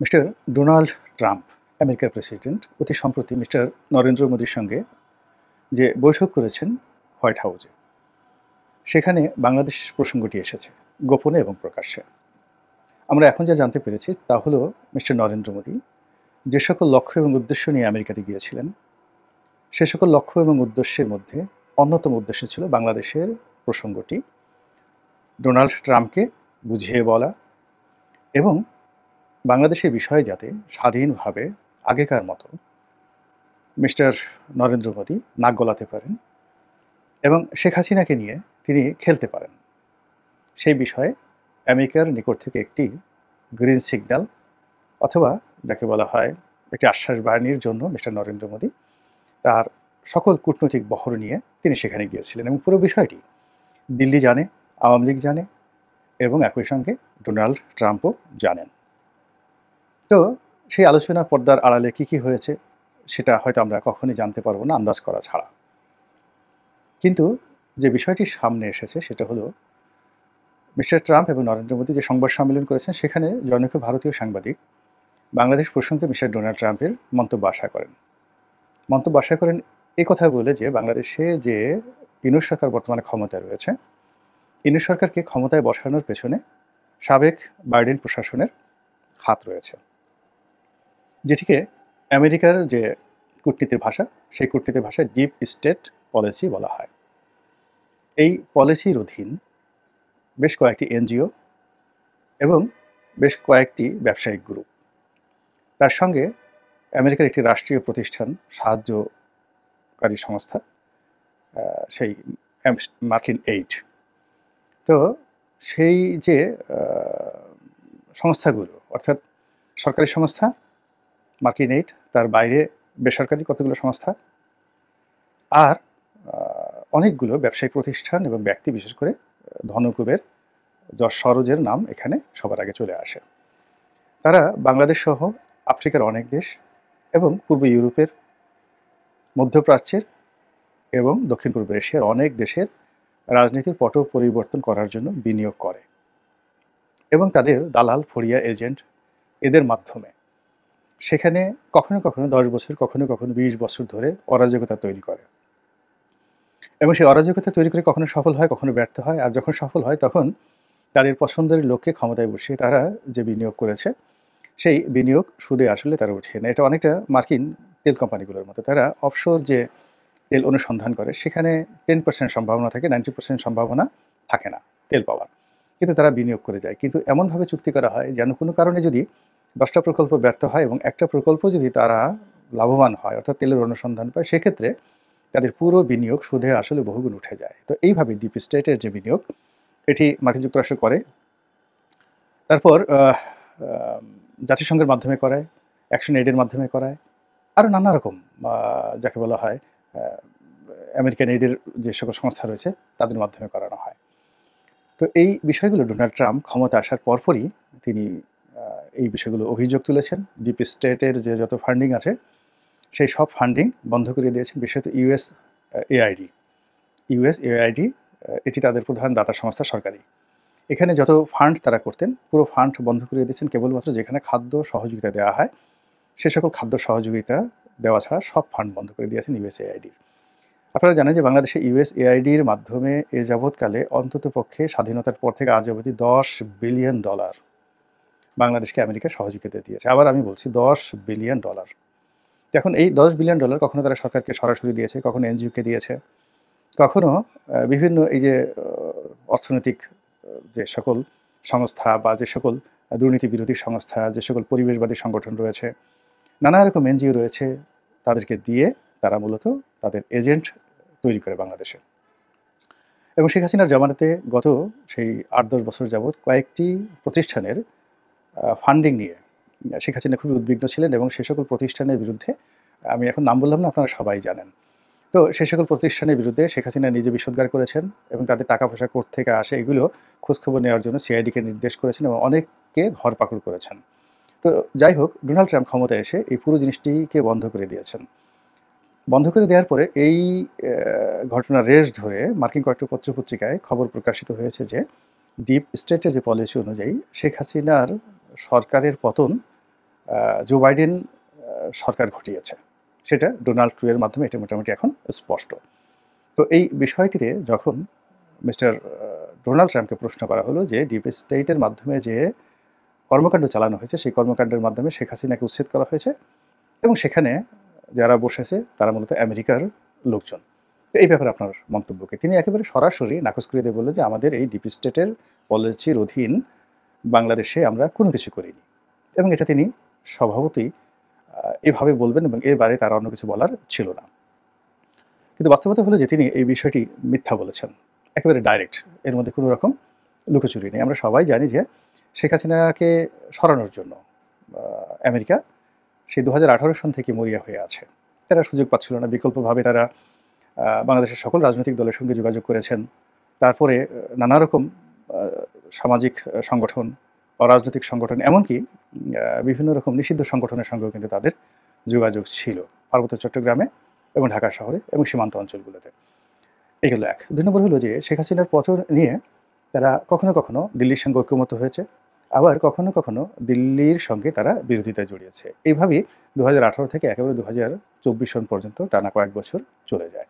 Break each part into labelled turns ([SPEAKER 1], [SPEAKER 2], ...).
[SPEAKER 1] Mister Donald Trump, আমেরিকার president, অতি সম্প্রতি মিস্টার নরেন্দ্র মোদীর সঙ্গে যে বৈঠক করেছেন হোয়াইট হাউসে, সেখানে বাংলাদেশ প্রসঙ্গটি এসেছে গোপনে এবং প্রকাশ্যে। আমরা এখন যা জানতে পেরেছি তা হলো মিস্টার নরেন্দ্র মোদী যে সকল লক্ষ্য এবং উদ্দেশ্য নিয়ে আমেরিকাতে গিয়েছিলেন, সে সকল লক্ষ্য এবং উদ্দেশ্যের মধ্যে অন্যতম উদ্দেশ্য ছিল বাংলাদেশের প্রসঙ্গটি ডোনাল্ড ট্রাম্পকে বুঝিয়ে বলা এবং বাংলাদেশের বিষয়ে যাতে স্বাধীনভাবে আগেকার মতো মিস্টার নরেন্দ্র মোদী নাক গলাতে পারেন এবং শেখ হাসিনাকে নিয়ে তিনি খেলতে পারেন, সেই বিষয়ে আমেরিকার নিকট থেকে একটি গ্রিন সিগন্যাল অথবা যাকে বলা হয় একটি আশ্বাস বাণীর জন্য মিস্টার নরেন্দ্র মোদী তার সকল কূটনৈতিক বহর নিয়ে তিনি সেখানে গিয়েছিলেন এবং পুরো বিষয়টি দিল্লি জানে, আওয়ামী লীগ জানে এবং একই সঙ্গে ডোনাল্ড ট্রাম্পও জানেন। তো সেই আলোচনা পর্দার আড়ালে কি হয়েছে সেটা হয়তো আমরা কখনোই জানতে পারবো না আন্দাজ করা ছাড়া। কিন্তু যে বিষয়টি সামনে এসেছে সেটা হলো মিস্টার ট্রাম্প এবং নরেন্দ্র মোদী যে সংবাদ সম্মেলন করেছেন সেখানে জনৈক ভারতীয় সাংবাদিক বাংলাদেশ প্রসঙ্গে মিস্টার ডোনাল্ড ট্রাম্পের মন্তব্য আশা করেন এই কথা বলে যে বাংলাদেশে যে ইউনূস সরকার বর্তমানে ক্ষমতায় রয়েছে, ইউনূস সরকারকে ক্ষমতায় বসানোর পেছনে সাবেক বাইডেন প্রশাসনের হাত রয়েছে, যেটিকে আমেরিকার যে কূটনীতির ভাষা সেই কূটনীতির ভাষায় ডিপ স্টেট পলিসি বলা হয়। এই পলিসির অধীন বেশ কয়েকটি এনজিও এবং বেশ কয়েকটি ব্যবসায়িক গ্রুপ, তার সঙ্গে আমেরিকার একটি রাষ্ট্রীয় প্রতিষ্ঠান সাহায্যকারী সংস্থা, সেই মার্কিন এইড। তো সেই যে সংস্থাগুলো অর্থাৎ সরকারি সংস্থা মার্কিন এইড, তার বাইরে বেসরকারি কতগুলো সংস্থা আর অনেকগুলো ব্যবসায়িক প্রতিষ্ঠান এবং ব্যক্তি, বিশেষ করে ধনকুবের যশ সরোজের নাম এখানে সবার আগে চলে আসে। তারা বাংলাদেশ সহ আফ্রিকার অনেক দেশ এবং পূর্ব ইউরোপের, মধ্যপ্রাচ্যের এবং দক্ষিণ পূর্ব এশিয়ার অনেক দেশের রাজনীতির পট পরিবর্তন করার জন্য বিনিয়োগ করে এবং তাদের দালাল, ফড়িয়া, এজেন্ট এদের মাধ্যমে সেখানে কখনো কখনো 10 বছর, কখনো কখনো 20 বছর ধরে অরাজকতা তৈরি করে এবং সেই অরাজকতা তৈরি করে কখনো সফল হয়, কখনো ব্যর্থ হয়। আর যখন সফল হয় তখন তাদের পছন্দের লোককে ক্ষমতায় বসিয়ে তারা যে বিনিয়োগ করেছে সেই বিনিয়োগ সুদে আসলে তারা উঠিয়ে নেয়। এটা অনেকটা মার্কিন তেল কোম্পানিগুলোর মতো। তারা অফশোর যে তেল অনুসন্ধান করে সেখানে 10% সম্ভাবনা থাকে, 90% সম্ভাবনা থাকে না তেল পাওয়ার, কিন্তু তারা বিনিয়োগ করে যায়। কিন্তু এমনভাবে চুক্তি করা হয় যেন কোনো কারণে যদি 10টা প্রকল্প ব্যর্থ হয় এবং একটা প্রকল্প যদি তারা লাভবান হয় অর্থাৎ তেলের অনুসন্ধান পায়, সেক্ষেত্রে তাদের পুরো বিনিয়োগ সুদে আসলে বহুগুণ উঠে যায়। তো এইভাবে ডিপ স্টেটের যে বিনিয়োগ এটি মার্কিন যুক্তরাষ্ট্র করে, তারপর জাতিসংঘের মাধ্যমে করায়, অ্যাকশন এইডের মাধ্যমে করায়, আরও নানা রকম যাকে বলা হয় আমেরিকান এইডের যে সকল সংস্থা রয়েছে তাদের মাধ্যমে করানো হয়। তো এই বিষয়গুলো ডোনাল্ড ট্রাম্প ক্ষমতা আসার পরপরই তিনি এই বিষয়গুলো অভিযোগ তুলেছেন। ডিপ স্টেটের যে যত ফান্ডিং আছে সেই সব ফান্ডিং বন্ধ করে দিয়েছেন, বিশেষত ইউএসএআইডি এটি তাদের প্রধান দাতা সংস্থা, সরকারি। এখানে যত ফান্ড তারা করতেন পুরো ফান্ড বন্ধ করে দিয়েছেন, কেবলমাত্র যেখানে খাদ্য সহযোগিতা দেওয়া হয় সে সকল খাদ্য সহযোগিতা দেওয়া ছাড়া সব ফান্ড বন্ধ করে দিয়েছেন ইউএসএআইডির। আপনারা জানেন যে বাংলাদেশে ইউএসএআইডির মাধ্যমে এ যাবৎকালে অন্ততপক্ষে স্বাধীনতার পর থেকে আজ অবধি $10 বিলিয়ন বাংলাদেশকে আমেরিকা সহযোগিতা দিয়েছে। আবার আমি বলছি $10 বিলিয়ন। এখন এই $10 বিলিয়ন কখনো তারা সরকারকে সরাসরি দিয়েছে, কখনো এনজিওকে দিয়েছে, কখনো বিভিন্ন এই যে অর্থনৈতিক যে সকল সংস্থা বা যে সকল দুর্নীতি বিরোধী সংস্থা, যে সকল পরিবেশবাদী সংগঠন রয়েছে, নানা রকম এনজিও রয়েছে, তাদেরকে দিয়ে তারা মূলত তাদের এজেন্ট তৈরি করে বাংলাদেশে। এবং শেখ হাসিনার জামানাতে গত সেই 8-10 বছর যাবৎ কয়েকটি প্রতিষ্ঠানের ফান্ডিং নিয়ে শেখ হাসিনা খুবই উদ্বিগ্ন ছিলেন এবং সে সকল প্রতিষ্ঠানের বিরুদ্ধে, আমি এখন নাম বললাম না, আপনারা সবাই জানেন। তো সে সকল প্রতিষ্ঠানের বিরুদ্ধে শেখ হাসিনা নিজে বিষোদ্গার করেছেন এবং তাদের টাকা পয়সা কোত্থেকে আসে এগুলো খোঁজখবর নেওয়ার জন্য সিআইডিকে নির্দেশ করেছেন এবং অনেককে ধরপাকড় করেছেন। তো যাই হোক, ডোনাল্ড ট্রাম্প ক্ষমতায় এসে এই পুরো জিনিসটিকে বন্ধ করে দিয়েছেন। বন্ধ করে দেওয়ার পরে এই ঘটনার রেশ ধরে মার্কিন কয়েকটি পত্রপত্রিকায় খবর প্রকাশিত হয়েছে যে ডিপ স্টেটের যে পলিসি অনুযায়ী শেখ হাসিনার সরকারের পতন জো বাইডেন সরকার ঘটিয়েছে। সেটা ডোনাল্ড ট্রু এর মাধ্যমে এটা মোটামুটি এখন স্পষ্ট। তো এই বিষয়টিতে যখন মিস্টার ডোনাল্ড ট্রাম্পকে প্রশ্ন করা হলো যে ডিপ স্টেটের মাধ্যমে যে কর্মকাণ্ড চালানো হয়েছে সেই কর্মকাণ্ডের মাধ্যমে শেখ হাসিনাকে উচ্ছেদ করা হয়েছে এবং সেখানে যারা বসেছে তারা মূলত আমেরিকার লোকজন। তো এই ব্যাপারে আপনার মন্তব্যকে তিনি একেবারে সরাসরি নাকচ করে দিয়ে বললেন যে আমাদের এই ডিপ স্টেটের পলিসির অধীন বাংলাদেশে আমরা কোনো কিছু করিনি এবং এটা তিনি স্বভাবতই এভাবে বলবেন এবং এর বাইরে তার অন্য কিছু বলার ছিল না। কিন্তু বাস্তবতা হলো যে তিনি এই বিষয়টি মিথ্যা বলেছেন, একেবারে ডাইরেক্ট, এর মধ্যে কোনো রকম লুকোচুরি নেই। আমরা সবাই জানি যে শেখ হাসিনাকে সরানোর জন্য আমেরিকা সেই 2018 সন থেকে মরিয়া হয়ে আছে। তারা সুযোগ পাচ্ছিল না, বিকল্পভাবে তারা বাংলাদেশের সকল রাজনৈতিক দলের সঙ্গে যোগাযোগ করেছেন। তারপরে নানা রকম সামাজিক সংগঠন, অরাজনৈতিক সংগঠন, এমনকি বিভিন্ন রকম নিষিদ্ধ সংগঠনের সঙ্গেও কিন্তু তাদের যোগাযোগ ছিল পার্বত্য চট্টগ্রামে এবং ঢাকা শহরে এবং সীমান্ত অঞ্চলগুলোতে। এগুলো এক। ২ নম্বর হলো যে শেখ হাসিনার পতন নিয়ে তারা কখনো, কখনো দিল্লির সঙ্গে ঐক্যমত হয়েছে। আবার কখনো, কখনো দিল্লির সঙ্গে তারা বিরোধিতায় জড়িয়েছে। এইভাবেই ২০১৮ থেকে একেবারে ২০২৪ সন পর্যন্ত টানা কয়েক বছর চলে যায়।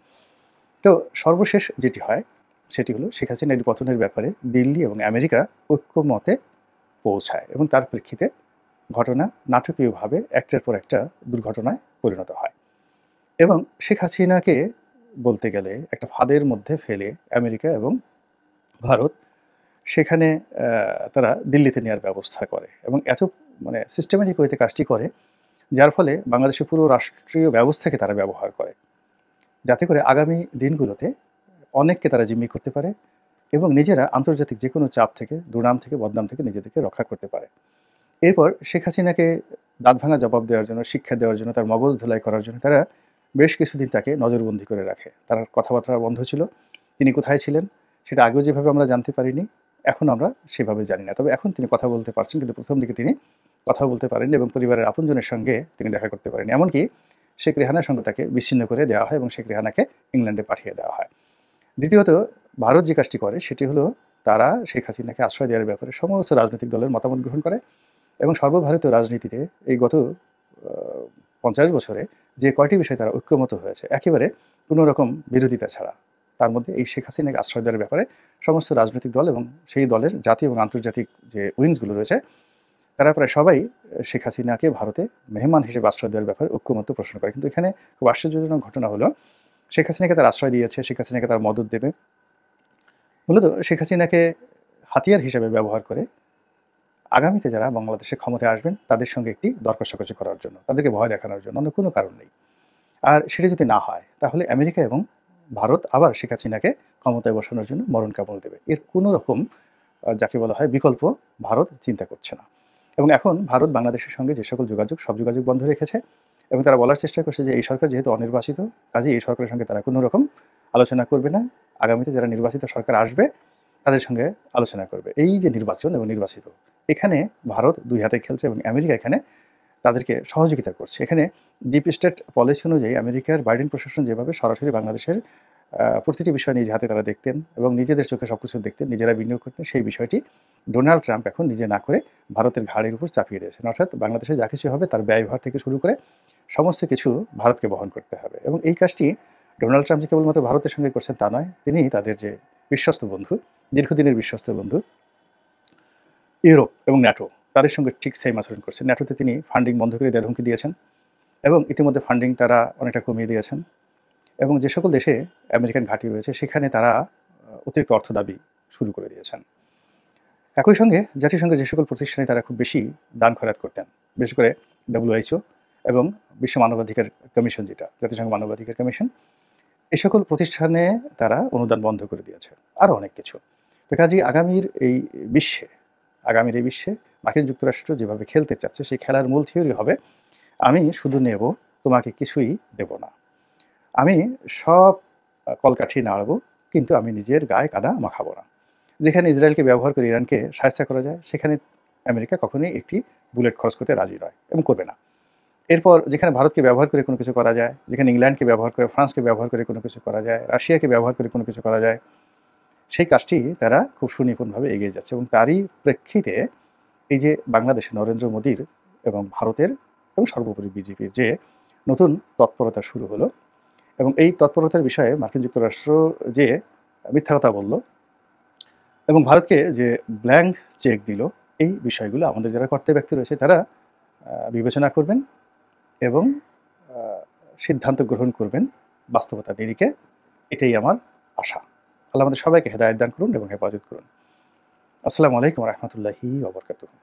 [SPEAKER 1] তো সর্বশেষ যেটি হয় সেটি হলো শেখ হাসিনার পতনের ব্যাপারে দিল্লি এবং আমেরিকা ঐক্যমতে পৌঁছায় এবং তার প্রেক্ষিতে ঘটনা নাটকীয়ভাবে একটার পর একটা দুর্ঘটনায় পরিণত হয় এবং শেখ হাসিনাকে বলতে গেলে একটা ফাঁদের মধ্যে ফেলে আমেরিকা এবং ভারত সেখানে তারা দিল্লিতে নেওয়ার ব্যবস্থা করে এবং এত মানে সিস্টেমেটিক ওয়েতে কাজটি করে যার ফলে বাংলাদেশের পুরো রাষ্ট্রীয় ব্যবস্থাকে তারা ব্যবহার করে যাতে করে আগামী দিনগুলোতে অনেককে তারা জিম্মি করতে পারে এবং নিজেরা আন্তর্জাতিক যে কোনো চাপ থেকে, দুর্নাম থেকে, বদনাম থেকে নিজেদেরকে রক্ষা করতে পারে। এরপর শেখ হাসিনাকে দাঁত ভাঙা জবাব দেওয়ার জন্য, শিক্ষা দেওয়ার জন্য, তার মগজ ধোলাই করার জন্য তারা বেশ কিছুদিন তাকে নজরবন্দি করে রাখে। তার কথাবার্তা বন্ধ ছিল। তিনি কোথায় ছিলেন সেটা আগেও যেভাবে আমরা জানতে পারিনি, এখন আমরা সেভাবে জানি না। তবে এখন তিনি কথা বলতে পারছেন, কিন্তু প্রথম দিকে তিনি কথা বলতে পারেননি এবং পরিবারের আপনজনের সঙ্গে তিনি দেখা করতে পারেননি। এমনকি শেখ রেহানার সঙ্গে তাকে বিচ্ছিন্ন করে দেওয়া হয় এবং শেখ রেহানাকে ইংল্যান্ডে পাঠিয়ে দেওয়া হয়। দ্বিতীয়ত ভারত যে কাজটি করে সেটি হলো তারা শেখ হাসিনাকে আশ্রয় দেওয়ার ব্যাপারে সমস্ত রাজনৈতিক দলের মতামত গ্রহণ করে এবং সর্বভারতীয় রাজনীতিতে এই গত ৫০ বছরে যে কয়টি বিষয়ে তারা ঐক্যমত হয়েছে একেবারে কোনো রকম বিরোধিতা ছাড়া, তার মধ্যে এই শেখ হাসিনাকে আশ্রয় দেওয়ার ব্যাপারে সমস্ত রাজনৈতিক দল এবং সেই দলের জাতীয় এবং আন্তর্জাতিক যে উইংসগুলো রয়েছে তারা প্রায় সবাই শেখ হাসিনাকে ভারতে মেহমান হিসেবে আশ্রয় দেওয়ার ব্যাপারে ঐক্যমত্য প্রশ্ন করে। কিন্তু এখানে খুব আশ্চর্যজনক ঘটনা হলো শেখ হাসিনাকে তারা আশ্রয় দিয়েছে, শেখ হাসিনাকে তার মদত দেবে, মূলত শেখ হাসিনাকে হাতিয়ার হিসেবে ব্যবহার করে আগামীতে যারা বাংলাদেশে ক্ষমতায় আসবেন তাদের সঙ্গে একটি দর কষাকষি করার জন্য, তাদেরকে ভয় দেখানোর জন্য, অন্য কোনো কারণ নেই। আর সেটা যদি না হয় তাহলে আমেরিকা এবং ভারত আবার শেখ হাসিনাকে ক্ষমতায় বসানোর জন্য মরণ কামড় দেবে। এর কোনো রকম যাকে বলা হয় বিকল্প ভারত চিন্তা করছে না এবং এখন ভারত বাংলাদেশের সঙ্গে যে সকল যোগাযোগ সব যোগাযোগ বন্ধ রেখেছে এবং তারা বলার চেষ্টা করছে যে এই সরকার যেহেতু অনির্বাচিত, কাজেই এই সরকারের সঙ্গে তারা কোনো রকম আলোচনা করবে না। আগামীতে যারা নির্বাচিত সরকার আসবে তাদের সঙ্গে আলোচনা করবে। এই যে নির্বাচন এবং নির্বাচিত, এখানে ভারত দুই হাতে খেলছে এবং আমেরিকা এখানে তাদেরকে সহযোগিতা করছে। এখানে ডিপ স্টেট পলিসি অনুযায়ী আমেরিকার বাইডেন প্রশাসন যেভাবে সরাসরি বাংলাদেশের প্রতিটি বিষয় নিজ হাতে তারা দেখতেন এবং নিজেদের চোখে সব কিছু দেখতেন, নিজেরা বিনিয়োগ করতেন, সেই বিষয়টি ডোনাল্ড ট্রাম্প এখন নিজে না করে ভারতের ঘাড়ের উপর চাপিয়ে দিয়েছেন। অর্থাৎ বাংলাদেশে যা কিছু হবে তার ব্যয়ভার থেকে শুরু করে সমস্ত কিছু ভারতকে বহন করতে হবে এবং এই কাজটি ডোনাল্ড ট্রাম্প যে কেবলমাত্র ভারতের সঙ্গে করছেন তা নয়, তিনি তাদের যে বিশ্বস্ত বন্ধু, দীর্ঘদিনের বিশ্বস্ত বন্ধু ইউরোপ এবং ন্যাটো, তাদের সঙ্গে ঠিক সেম আচরণ করছেন। ন্যাটোতে তিনি ফান্ডিং বন্ধ করে দেওয়ার হুমকি দিয়েছেন এবং ইতিমধ্যে ফান্ডিং তারা অনেকটা কমিয়ে দিয়েছেন এবং যে সকল দেশে আমেরিকান ঘাঁটি রয়েছে সেখানে তারা অতিরিক্ত অর্থ দাবি শুরু করে দিয়েছেন। একই সঙ্গে জাতিসংঘের যে সকল প্রতিষ্ঠানে তারা খুব বেশি দান খয়রাত করতেন, বিশেষ করে WHO এবং বিশ্ব মানবাধিকার কমিশন, যেটা জাতিসংঘ মানবাধিকার কমিশন, এই সকল প্রতিষ্ঠানে তারা অনুদান বন্ধ করে দিয়েছে, আরও অনেক কিছু। তো কাজেই আগামীর এই বিশ্বে মার্কিন যুক্তরাষ্ট্র যেভাবে খেলতে চাচ্ছে সেই খেলার মূল থিওরি হবে আমি শুধু নেব, তোমাকে কিছুই দেব না। আমি সব কলকাঠি নাড়ব কিন্তু আমি নিজের গায়ে কাদা মাখাবো না। যেখানে ইসরায়েলকে ব্যবহার করে ইরানকে সাহায্য করা যায় সেখানে আমেরিকা কখনোই একটি বুলেট খরচ করতে রাজি নয় এবং করবে না। এরপর যেখানে ভারতকে ব্যবহার করে কোনো কিছু করা যায়, যেখানে ইংল্যান্ডকে ব্যবহার করে, ফ্রান্সকে ব্যবহার করে কোনো কিছু করা যায়, রাশিয়াকে ব্যবহার করে কোনো কিছু করা যায়, সেই কাজটি তারা খুব সুনিপুণভাবে এগিয়ে যাচ্ছে এবং তারই প্রেক্ষিতে এই যে বাংলাদেশে নরেন্দ্র মোদীর এবং ভারতের এবং সর্বোপরি বিজেপির যে নতুন তৎপরতা শুরু হলো, এবং এই তৎপরতার বিষয়ে মার্কিন যুক্তরাষ্ট্র যে মিথ্যা কথা বলল এবং ভারতকে যে ব্ল্যাঙ্ক চেক দিল, এই বিষয়গুলো আমাদের যারা কর্তা ব্যক্তি রয়েছে তারা বিবেচনা করবেন এবং সিদ্ধান্ত গ্রহণ করবেন বাস্তবতার নিরিখে। এটাই আমার আশা। আল্লাহ আমাদের সবাইকে হেদায়েত দান করুন এবং হেফাজত করুন। আসসালামু আলাইকুম ওয়া রাহমাতুল্লাহি ওয়া বারাকাতুহু।